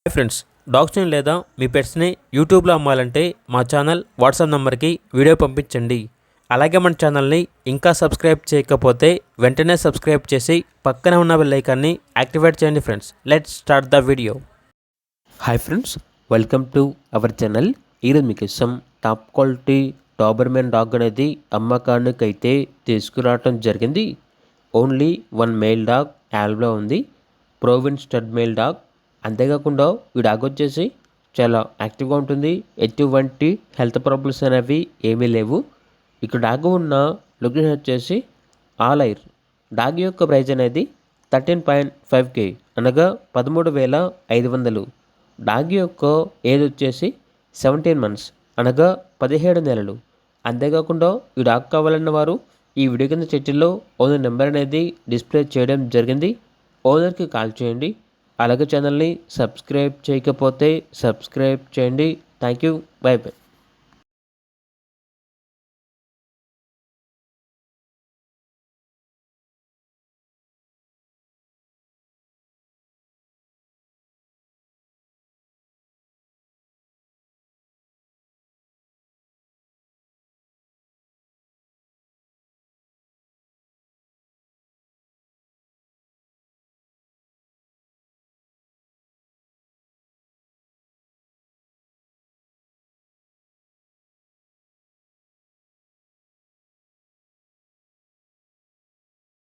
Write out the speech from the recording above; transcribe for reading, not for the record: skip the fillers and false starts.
Hi friends, డాగ్స్ని లేదా మీ పెట్స్ని యూట్యూబ్లో అమ్మాలంటే మా ఛానల్ వాట్సాప్ నెంబర్కి వీడియో పంపించండి. అలాగే మన ఛానల్ని ఇంకా సబ్స్క్రైబ్ చేయకపోతే వెంటనే సబ్స్క్రైబ్ చేసి పక్కనే ఉన్న బెల్ ఐకాన్ని యాక్టివేట్ చేయండి. Friends, let's start the video. Hi friends, welcome to our channel. ఈరోజు మీకు ఇష్టం టాప్ క్వాలిటీ డాబర్మెన్ డాగ్ అనేది అమ్మకానికి అయితే తీసుకురావటం జరిగింది. ఓన్లీ వన్ మేల్ డాగ్ యాల్బ్లో ఉంది. ప్రోవిన్ స్టడ్ మేల్ డాగ్. అంతేకాకుండా ఈ డాగ్ వచ్చేసి చాలా యాక్టివ్గా ఉంటుంది. ఎటువంటి హెల్త్ ప్రాబ్లమ్స్ అనేవి ఏమీ లేవు. ఇక్కడ డాగ్ ఉన్న లొకేషన్ వచ్చేసి ఆలైర్. డాగ్ యొక్క ప్రైజ్ అనేది 13.5K అనగా 13,500. డాగ్ యొక్క ఏజ్ వచ్చేసి 17 months అనగా 17 నెలలు. అంతేకాకుండా ఈ డాగ్ కావాలన్న వారు ఈ వీడియో కింద చర్చల్లో ఓనర్ నెంబర్ అనేది డిస్ప్లే చేయడం జరిగింది. ఓనర్కి కాల్ చేయండి. అలాగే ఛానల్ని సబ్స్క్రైబ్ చేయకపోతే సబ్స్క్రైబ్ చేయండి. Thank you. By by.